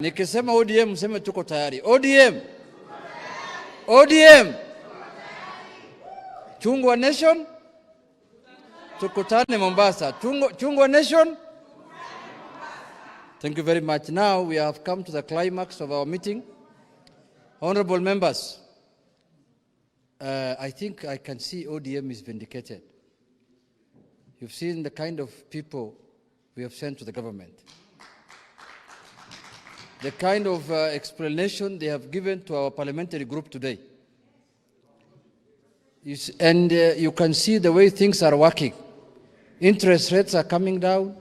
Nikisema ODM mseme tuko tayari. ODM. ODM. Chungwa Nation. Tukutane Mombasa. Chungwa Nation. Thank you very much. Now we have come to the climax of our meeting. Honorable members, I think I can see ODM is vindicated. You've seen the kind of people we have sent to the government. The kind of explanation they have given to our parliamentary group today. You can see the way things are working. Interest rates are coming down.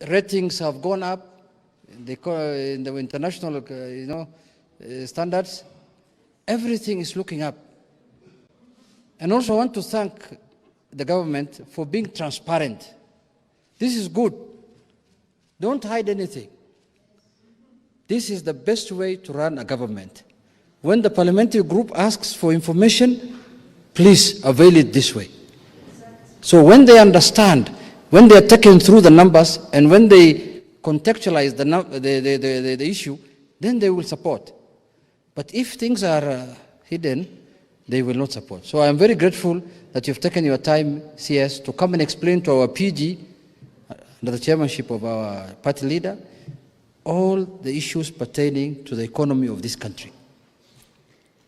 Ratings have gone up in the international standards. Everything is looking up. And also I want to thank the government for being transparent. This is good. Don't hide anything. This is the best way to run a government. When the parliamentary group asks for information, please avail it this way. So when they understand, when they are taken through the numbers, and when they contextualize the issue, then they will support. But if things are hidden, they will not support. So I am very grateful that you've taken your time, CS, to come and explain to our PG, under the chairmanship of our party leader, all the issues pertaining to the economy of this country.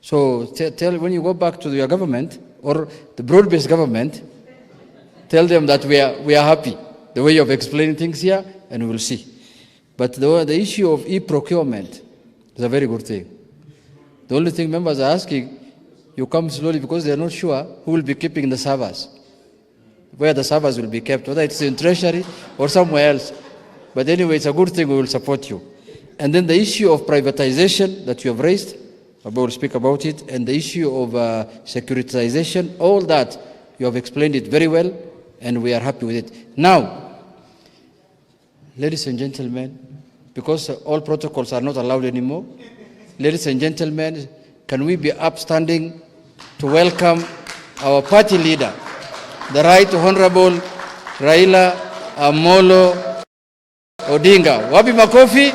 So tell when you go back to your government, or the broad-based government, tell them that we are happy the way you have explained things here, and we will see. But the issue of e-procurement is a very good thing. The only thing members are asking, you come slowly because they are not sure who will be keeping the servers, where the servers will be kept, whether it's in Treasury or somewhere else. But anyway, it's a good thing, we will support you. And then the issue of privatization that you have raised, I will speak about it, and the issue of securitization, all that, you have explained it very well, and we are happy with it. Now, ladies and gentlemen, because all protocols are not allowed anymore, ladies and gentlemen, can we be upstanding to welcome our party leader, the Right Honorable Raila Odinga. Wapi makofi?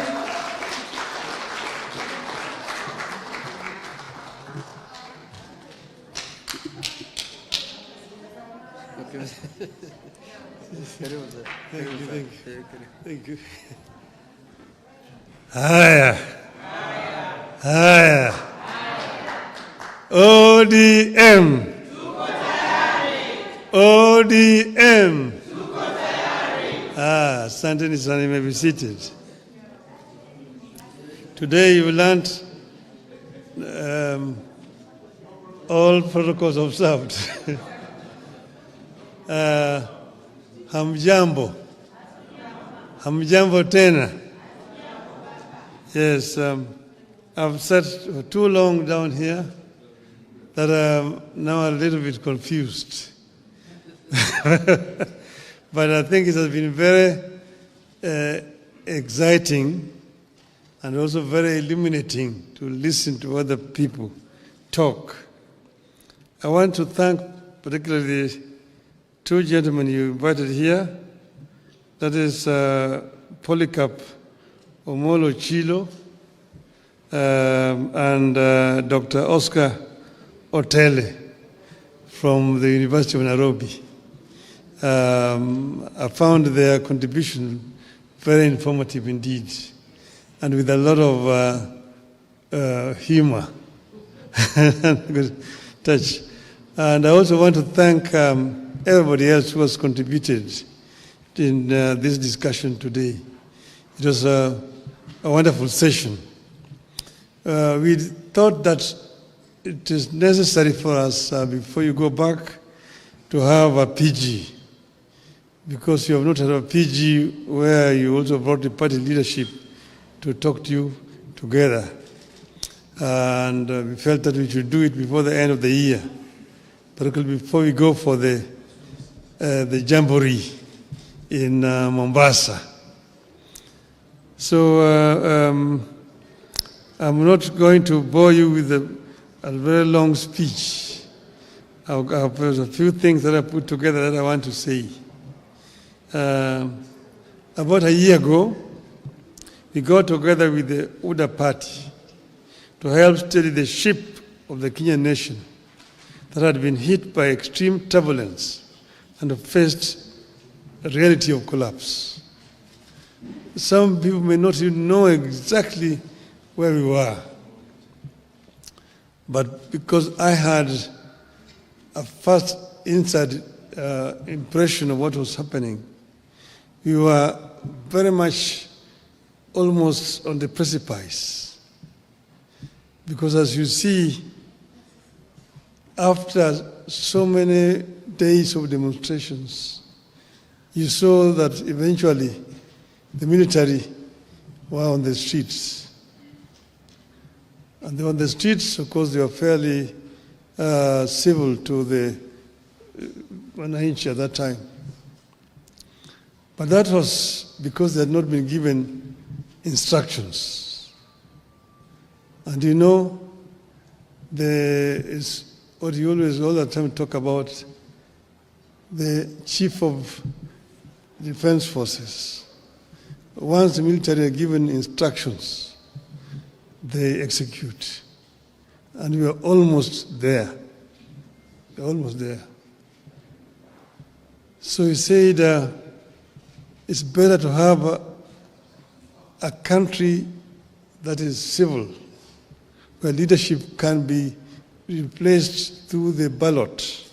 Thank you. Haya. ODM. ODM. Asanteni sana, you may be seated. Today you learned all protocols observed. Hamjambo. Hamjambo tena. Yes, I've sat for too long down here that I'm now a little bit confused. But I think it has been very exciting and also very illuminating to listen to other people talk. I want to thank particularly the two gentlemen you invited here. That is Polycarp Omolo Chilo and Dr. Oscar Otele from the University of Nairobi. I found their contribution very informative indeed, and with a lot of humor and good touch. And I also want to thank everybody else who has contributed in this discussion today. It was a wonderful session. We thought that it is necessary for us, before you go back, to have a PG, because you have not had a PG where you also brought the party leadership to talk to you together. And we felt that we should do it before the end of the year, particularly before we go for the jamboree in Mombasa. So I'm not going to bore you with a very long speech. There's a few things that I put together that I want to say. About a year ago, we got together with the UDA party to help steady the ship of the Kenyan nation that had been hit by extreme turbulence and faced a reality of collapse. Some people may not even know exactly where we were, but because I had a first inside impression of what was happening, we were very much almost on the precipice. Because as you see, after so many days of demonstrations, you saw that eventually the military were on the streets. And they were on the streets, of course, they were fairly civil to the Wananchi at that time. But that was because they had not been given instructions. And you know, there is what you always all the time talk about, the chief of defense forces. Once the military are given instructions, they execute. And we are almost there. We're almost there. So he said, it's better to have a country that is civil, where leadership can be replaced through the ballot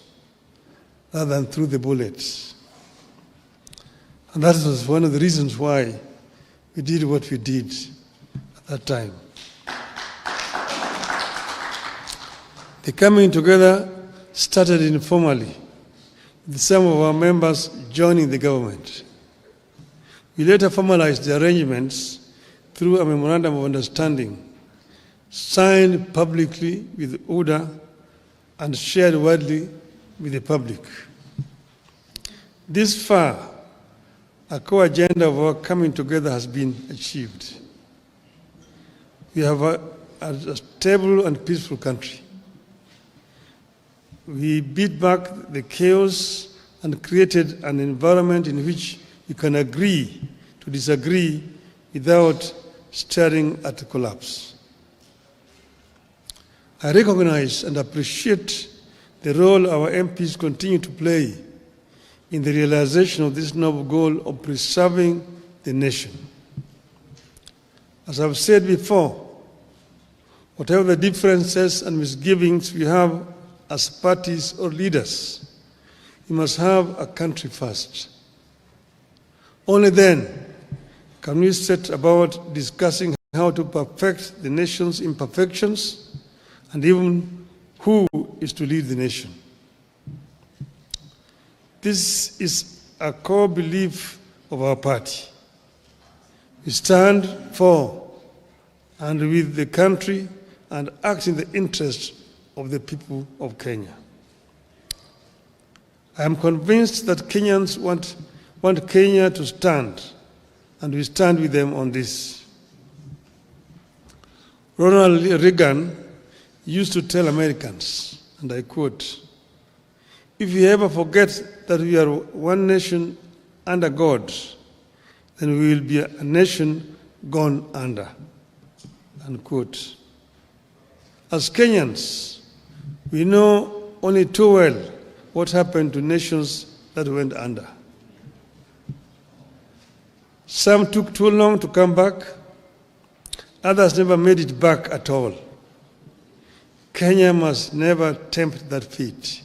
rather than through the bullets. And that was one of the reasons why we did what we did at that time. The coming together started informally, with some of our members joining the government. We later formalized the arrangements through a memorandum of understanding, signed publicly with UDA and shared widely with the public. This far, a core agenda of our coming together has been achieved. We have a stable and peaceful country. We beat back the chaos and created an environment in which you can agree to disagree without staring at a collapse. I recognize and appreciate the role our MPs continue to play in the realization of this noble goal of preserving the nation. As I've said before, whatever the differences and misgivings we have as parties or leaders, we must have a country first. Only then can we set about discussing how to perfect the nation's imperfections and even who is to lead the nation. This is a core belief of our party. We stand for and with the country and act in the interest of the people of Kenya. I am convinced that Kenyans want Kenya to stand, and we stand with them on this. Ronald Reagan used to tell Americans, and I quote, "If we ever forget that we are one nation under God, then we will be a nation gone under," unquote. As Kenyans, we know only too well what happened to nations that went under. Some took too long to come back, others never made it back at all. Kenya must never tempt that fate.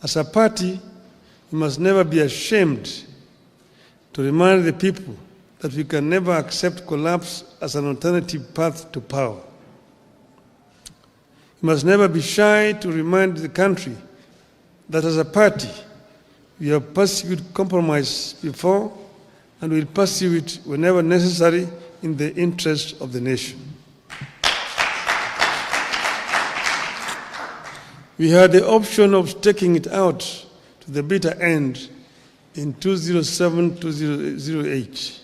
As a party, we must never be ashamed to remind the people that we can never accept collapse as an alternative path to power. We must never be shy to remind the country that as a party, we have pursued compromise before and will pursue it whenever necessary in the interest of the nation. We had the option of staking it out to the bitter end in 2007-2008.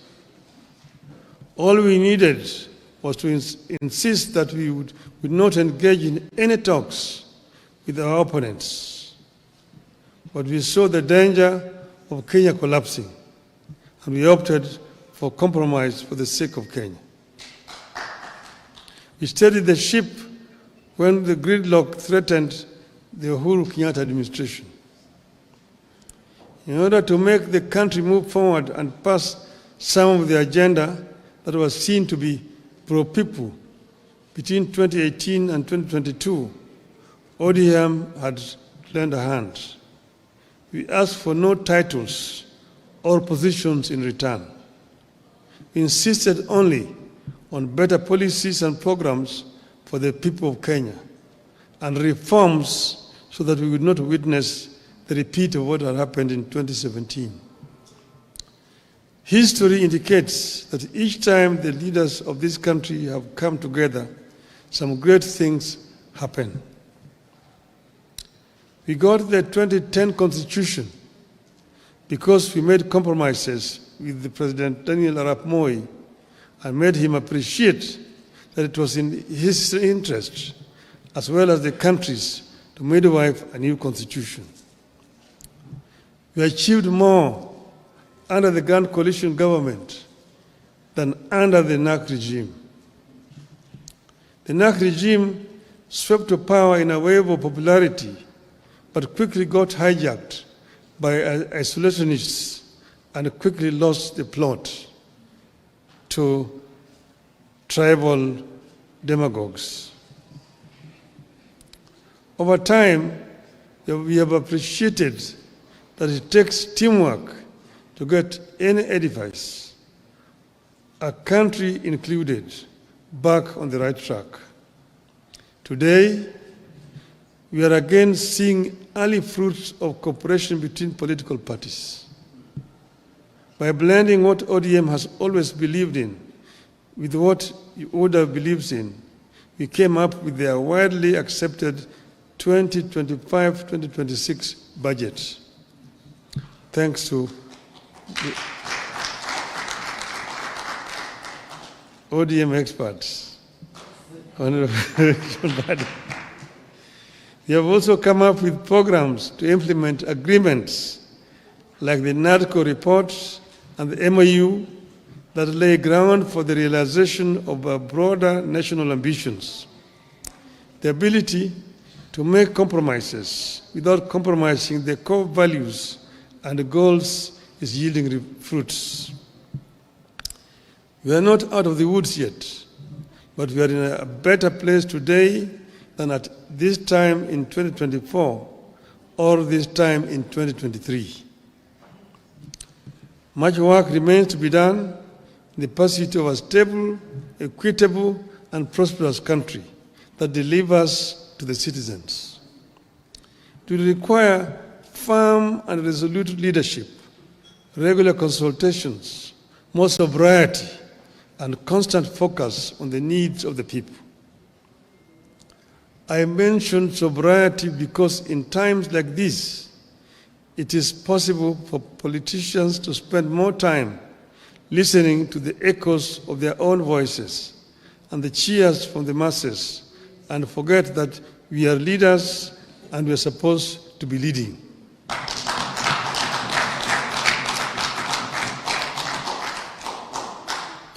All we needed was to insist that we would not engage in any talks with our opponents. But we saw the danger of Kenya collapsing, and we opted for compromise for the sake of Kenya. We steadied the ship when the gridlock threatened the Uhuru Kenyatta administration. In order to make the country move forward and pass some of the agenda that was seen to be pro-people between 2018 and 2022, ODM had lent a hand. We asked for no titles or positions in return. We insisted only on better policies and programs for the people of Kenya and reforms so that we would not witness the repeat of what had happened in 2017. History indicates that each time the leaders of this country have come together, some great things happen. We got the 2010 Constitution because we made compromises with the President Daniel Arap Moi and made him appreciate that it was in his interest, as well as the country's, to midwife a new constitution. We achieved more under the Grand Coalition government than under the NAC regime. The NAC regime swept to power in a wave of popularity, but quickly got hijacked by isolationists and quickly lost the plot to tribal demagogues. Over time, we have appreciated that it takes teamwork to get any edifice, a country included, back on the right track. Today, we are again seeing early fruits of cooperation between political parties. By blending what ODM has always believed in with what ODA believes in, we came up with their widely accepted 2025-2026 budget. Thanks to the ODM experts. We have also come up with programs to implement agreements like the NADCO report and the MOU that lay ground for the realization of our broader national ambitions. The ability to make compromises without compromising the core values and goals is yielding fruits. We are not out of the woods yet, but we are in a better place today than at this time in 2024 or this time in 2023. Much work remains to be done in the pursuit of a stable, equitable, and prosperous country that delivers to the citizens. It will require firm and resolute leadership, regular consultations, more sobriety, and constant focus on the needs of the people. I mention sobriety because in times like this, it is possible for politicians to spend more time listening to the echoes of their own voices and the cheers from the masses, and forget that we are leaders and we are supposed to be leading.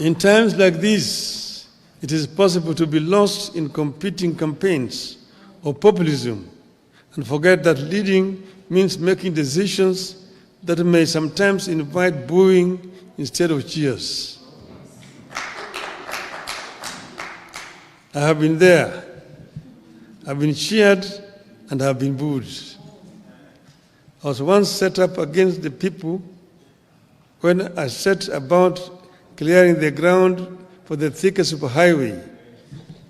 In times like this, it is possible to be lost in competing campaigns or populism and forget that leading means making decisions that may sometimes invite booing instead of cheers. I have been there. I've been cheered and have been booed. I was once set up against the people when I set about clearing the ground for the Thika superhighway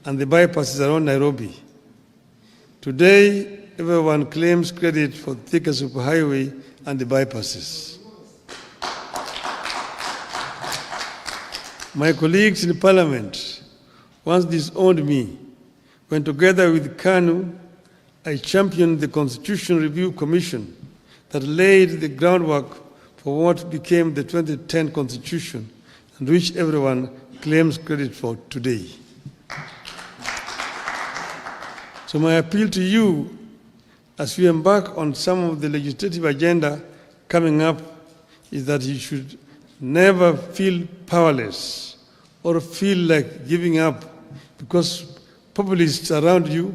and the bypasses around Nairobi. Today, everyone claims credit for Thika superhighway and the bypasses. My colleagues in Parliament once disowned me when, together with KANU, I championed the Constitution Review Commission that laid the groundwork for what became the 2010 Constitution and which everyone claims credit for today. So my appeal to you as we embark on some of the legislative agenda coming up is that you should never feel powerless or feel like giving up because populists around you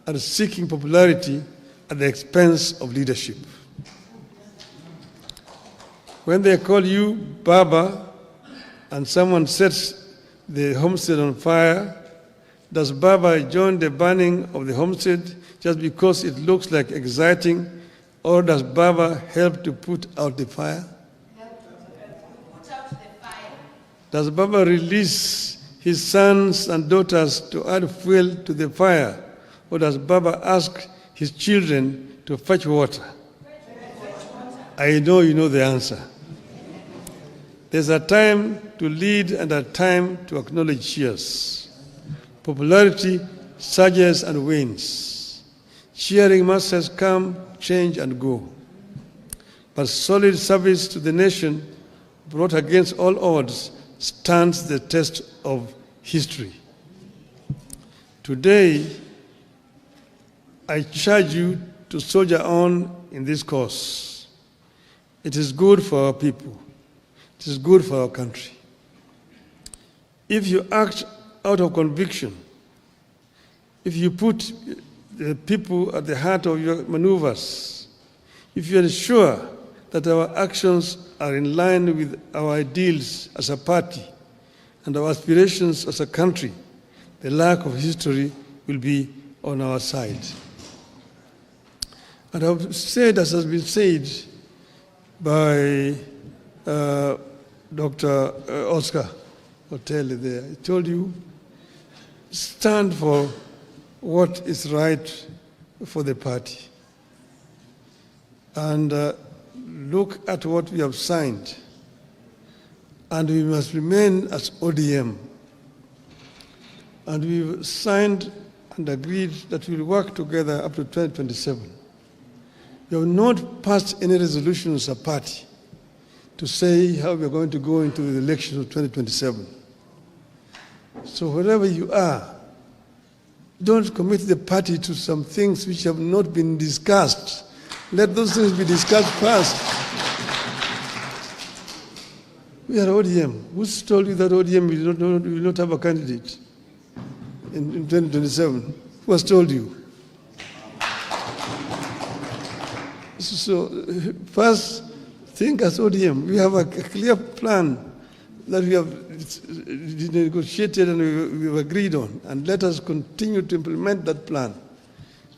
are seeking popularity at the expense of leadership. When they call you Baba and someone sets the homestead on fire, does Baba join the burning of the homestead just because it looks like exciting, or does Baba help to put out the fire? Does Baba release his sons and daughters to add fuel to the fire, or does Baba ask his children to fetch water? I know you know the answer. There's a time to lead and a time to acknowledge cheers. Popularity surges and wanes. Cheering masses come, change, and go. But solid service to the nation, brought against all odds, stands the test of history. Today, I charge you to soldier on in this cause. It is good for our people. It is good for our country. If you act out of conviction, if you put the people at the heart of your maneuvers, if you are sure that our actions are in line with our ideals as a party and our aspirations as a country, the lack of history will be on our side. And I've said, as has been said by Dr. Oscar Hotel there, I told you, stand for what is right for the party. And look at what we have signed. And we must remain as ODM. And we've signed and agreed that we'll work together up to 2027. We have not passed any resolution as a party to say how we are going to go into the elections of 2027. So wherever you are, don't commit the party to some things which have not been discussed. Let those things be discussed first. We are ODM. Who's told you that ODM will not have a candidate in 2027? Who has told you? So first, think as ODM. We have a clear plan that we have negotiated and we have agreed on, and let us continue to implement that plan.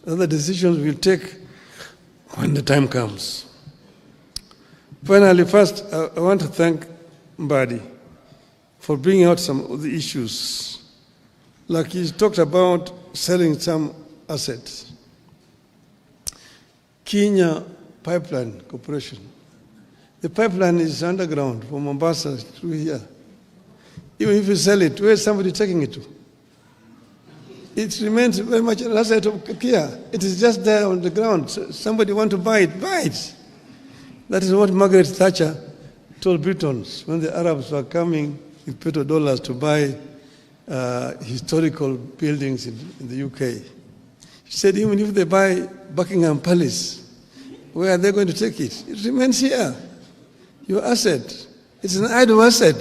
Other decisions we'll take when the time comes. Finally, first, I want to thank Mbadi for bringing out some of the issues. Like he talked about selling some assets. Kenya Pipeline Corporation. The pipeline is underground from Mombasa through here. Even if you sell it, where is somebody taking it to? It remains very much an asset of Kia. It is just there on the ground. So somebody want to buy it, buy it. That is what Margaret Thatcher told Britons when the Arabs were coming with petrodollars to buy historical buildings in the UK. She said, even if they buy Buckingham Palace, where are they going to take it? It remains here. Your asset. It's an idle asset.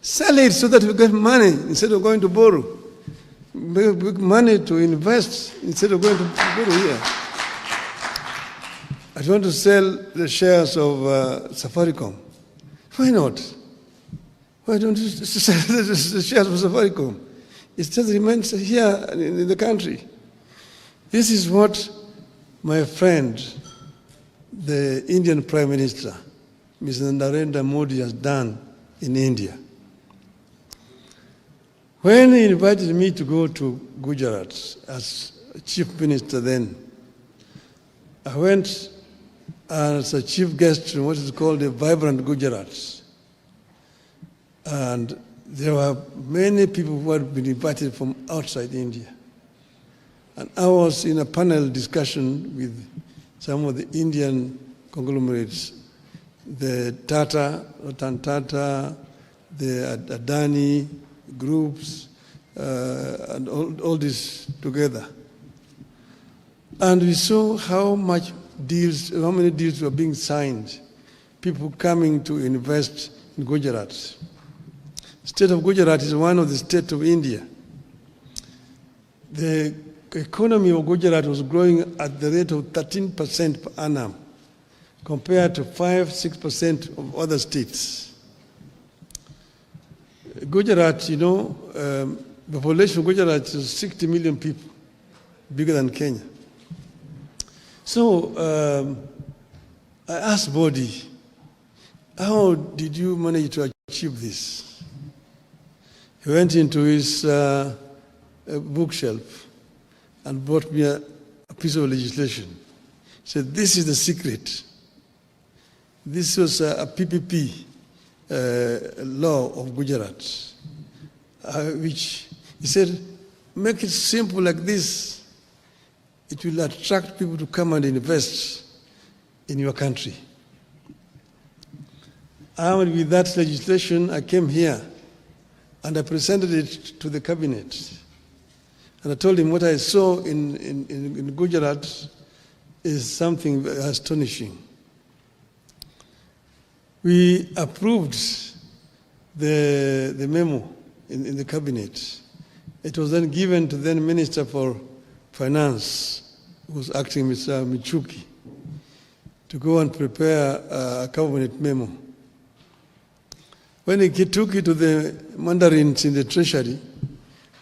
Sell it so that you get money instead of going to borrow. Make money to invest instead of going to borrow here. I want to sell the shares of Safaricom. Why not? Why don't you sell the shares of Safaricom? It just remains here in the country. This is what my friend, the Indian Prime Minister, Mr. Narendra Modi, has done in India. When he invited me to go to Gujarat as chief minister then, I went as a chief guest in what is called the Vibrant Gujarat. And there were many people who had been invited from outside India. And I was in a panel discussion with some of the Indian conglomerates, the Tata, Ratan Tata, the Adani groups, and all this together. And we saw how many deals were being signed, people coming to invest in Gujarat. State of Gujarat is one of the states of India. The economy of Gujarat was growing at the rate of 13% per annum, compared to 5-6% of other states. Gujarat, the population of Gujarat is 60 million people, bigger than Kenya. So I asked Bodi, how did you manage to achieve this? He went into his bookshelf and brought me a piece of legislation. He said, this is the secret. This was a PPP law of Gujarat, which he said, make it simple like this. It will attract people to come and invest in your country. Armed with that legislation, I came here and I presented it to the cabinet. And I told him what I saw in Gujarat is something astonishing. We approved the memo in the cabinet. It was then given to then Minister for Finance, who was acting, Mr. Michuki, to go and prepare a cabinet memo. When he took it to the mandarins in the treasury,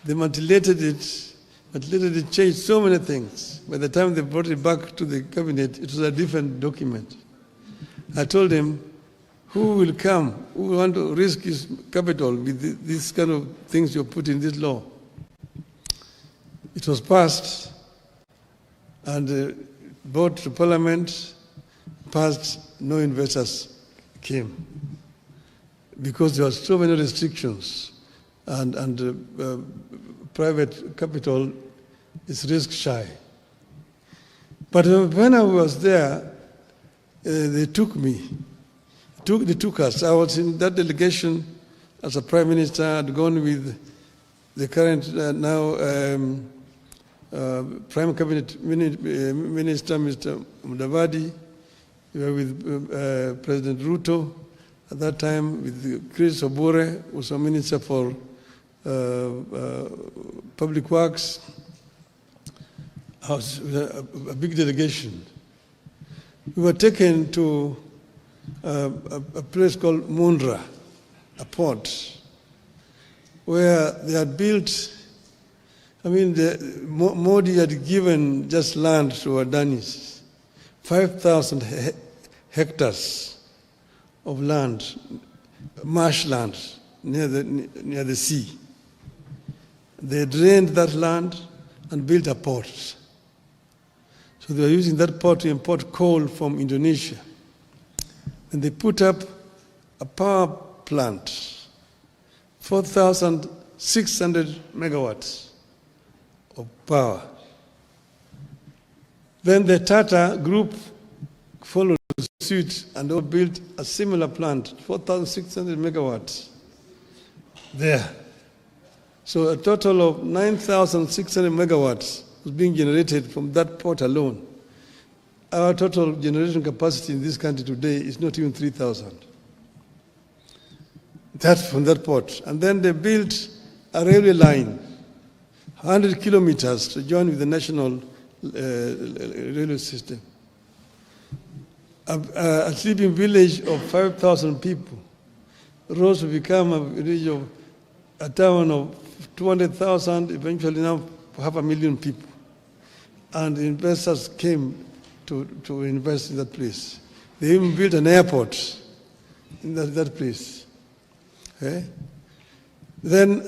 they manipulated it, changed so many things. By the time they brought it back to the cabinet, it was a different document. I told them, who will come, who will want to risk his capital with these kind of things you put in this law? It was passed and brought to Parliament, passed, no investors came because there were so many restrictions and private capital is risk shy. But when I was there, they took me. They took us. I was in that delegation as a prime minister. I'd gone with the current prime cabinet minister, Mr. Mudavadi. We were with President Ruto at that time, with Chris Obure, who was a minister for public works. I was a big delegation. We were taken to a place called Mundra, a port, where they had built, Modi had given just land to Adanis, 5,000 hectares of land, marshland near the sea. They drained that land and built a port. So they were using that port to import coal from Indonesia. And they put up a power plant, 4,600 megawatts of power. Then the Tata group followed suit and all built a similar plant, 4,600 megawatts there. So a total of 9,600 megawatts was being generated from that port alone. Our total generation capacity in this country today is not even 3,000. That's from that port. And then they built a railway line, 100 kilometers to join with the national railway system. A sleeping village of 5,000 people rose to become a town of 200,000, eventually now 500,000 people. And investors came to invest in that place. They even built an airport in that place. Okay? Then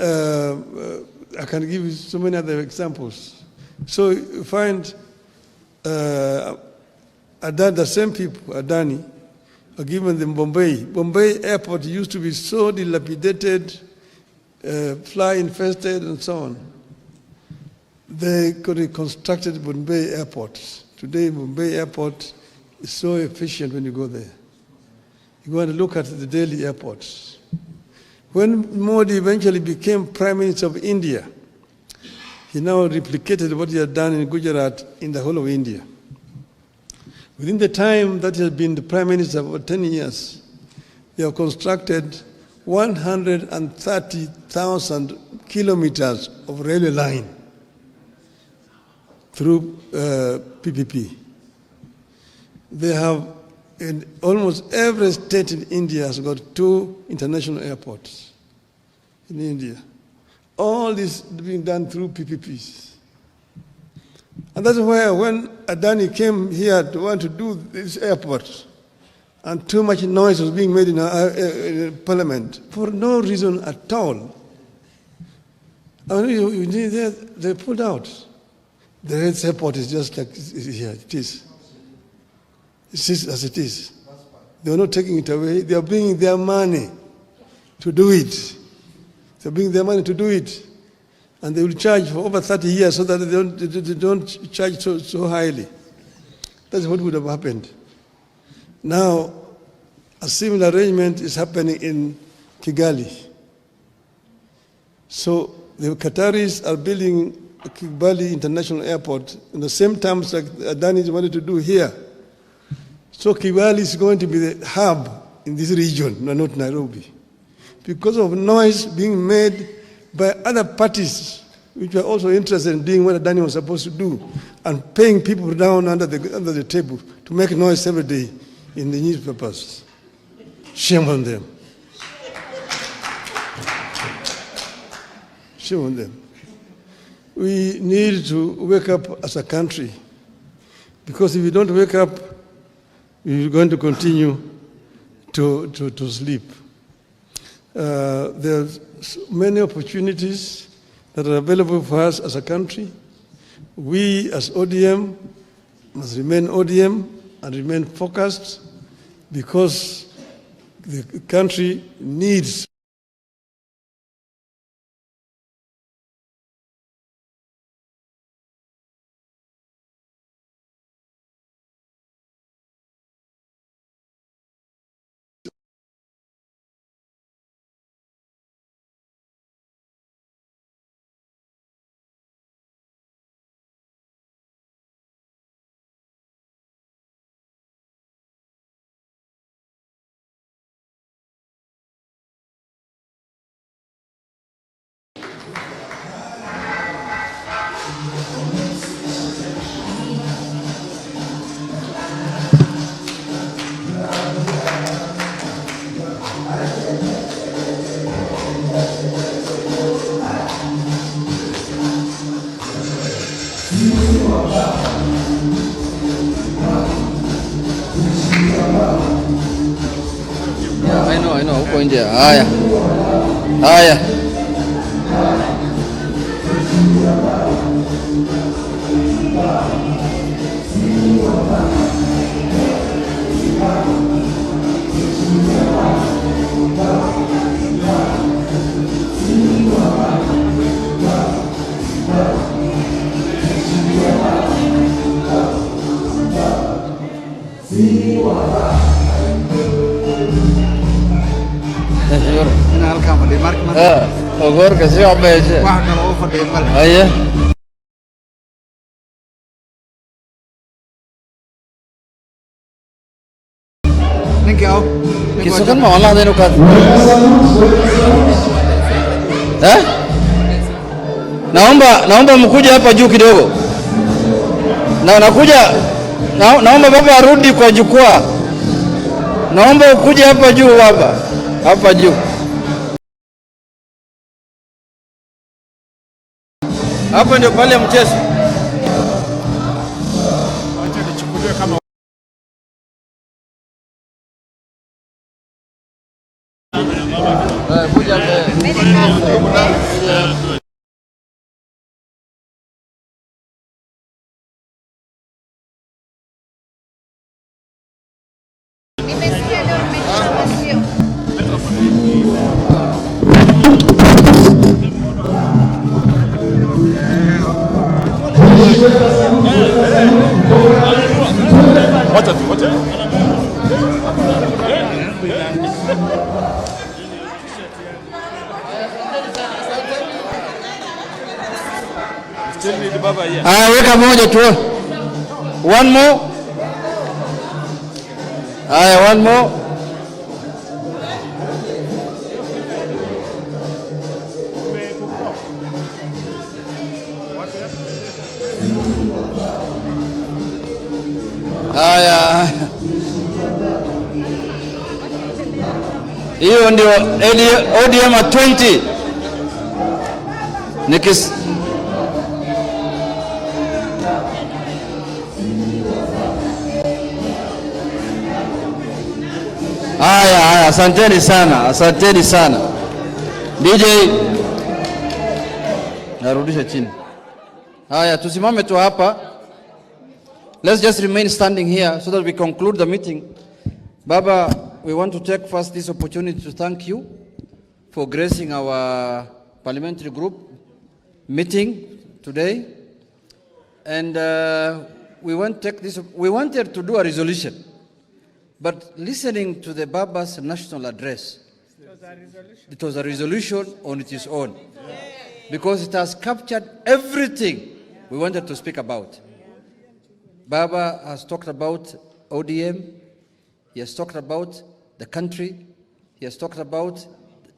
I can give you so many other examples. So you find the same people, Adani, are given them Bombay. Bombay airport used to be so dilapidated, fly infested and so on. They could have constructed Bombay airport. Today, Bombay airport is so efficient when you go there. You go and look at the Delhi airports. When Modi eventually became Prime Minister of India, he now replicated what he had done in Gujarat in the whole of India. Within the time that he has been the Prime Minister for 10 years, they have constructed 130,000 kilometers of railway line through PPP. They have, in almost every state in India has got 2 international airports in India. All this being done through PPPs. And that's why when Adani came here to want to do this airport, and too much noise was being made in Parliament for no reason at all. And they pulled out. The airport is just like here, it is. It is as it is. They are not taking it away. They are bringing their money to do it. They are bringing their money to do it. And they will charge for over 30 years so that they don't charge so highly. That's what would have happened. Now, a similar arrangement is happening in Kigali. So the Qataris are building a Kigali International Airport in the same terms like Adani wanted to do here. So Kigali is going to be the hub in this region, not Nairobi, because of noise being made by other parties which were also interested in doing what Adani was supposed to do and paying people down under the table to make noise every day in the newspapers. Shame on them. Shame on them. We need to wake up as a country, because if we don't wake up, we're going to continue to sleep. There's many opportunities that are available for us as a country. We as ODM must remain ODM and remain focused, because the country needs I know, huko nje. Haya. Haya. أنا هالكام فدي مارك ما. Ogor kasi abeje. واحد من الأوفر دي مال. Aye. نيجي أو. Kisukan mau Allah denu kan. Naomba mkuje hapa juu kidogo. Nakuja. Naomba baba arudi kwa jukwaa. Naomba ukuje hapa juu baba. Hapa juu. Hapa ndio pale mchezo. Acha nichukuliwe kama kuja hapa. Nimesikia leo nimeshinda Weka moja tu. One more. One more. Haya, hiyo ndio ODM 20. Haya, asanteni sana. DJ, narudisha chini. Haya, tusimame tu hapa. Let's just remain standing here so that we conclude the meeting. Baba, we want to take first this opportunity to thank you for gracing our parliamentary group meeting today. And we wanted to do a resolution. But listening to the Baba's national address, it was a resolution on its own. Because it has captured everything we wanted to speak about. Baba has talked about ODM, he has talked about the country, he has talked about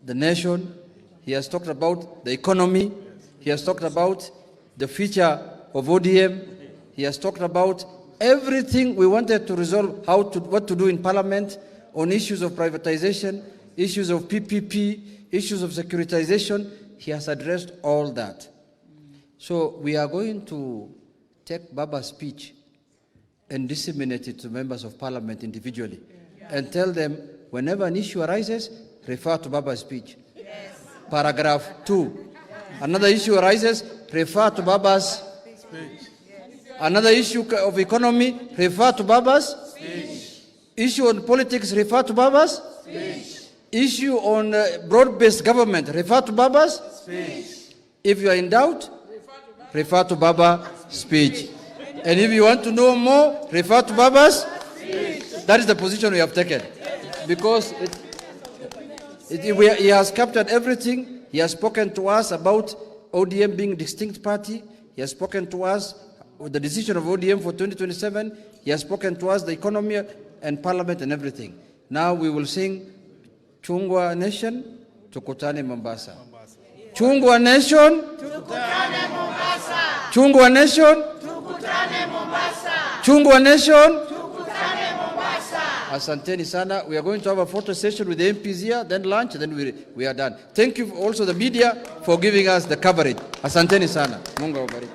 the nation, he has talked about the economy, he has talked about the future of ODM, he has talked about everything we wanted to resolve, what to do in Parliament on issues of privatization, issues of PPP, issues of securitization. He has addressed all that. So we are going to take Baba's speech and disseminate it to members of Parliament individually and tell them whenever an issue arises, refer to Baba's speech. Yes. Paragraph 2. Another issue arises, refer to Baba's speech. Another issue of economy, refer to Baba's speech. Issue on politics, refer to Baba's speech. Issue on broad-based government, refer to Baba's speech. If you are in doubt, refer to Baba's speech. And if you want to know more, refer to Baba's speech. That is the position we have taken. Because he has captured everything. He has spoken to us about ODM being a distinct party. He has spoken to us with the decision of ODM for 2027. He has spoken to us the economy and Parliament and everything. Now we will sing Chungwa Nation, Tukutane Mombasa. Chungwa Nation, Tukutane Mombasa. Chungwa Nation, Tukutane Mombasa. Chungwa Nation, Tukutane Mombasa. Asanteni sana. We are going to have a photo session with the MPs here, then lunch, then we are done. Thank you also the media for giving us the coverage. Asanteni sana. Mungu awabariki.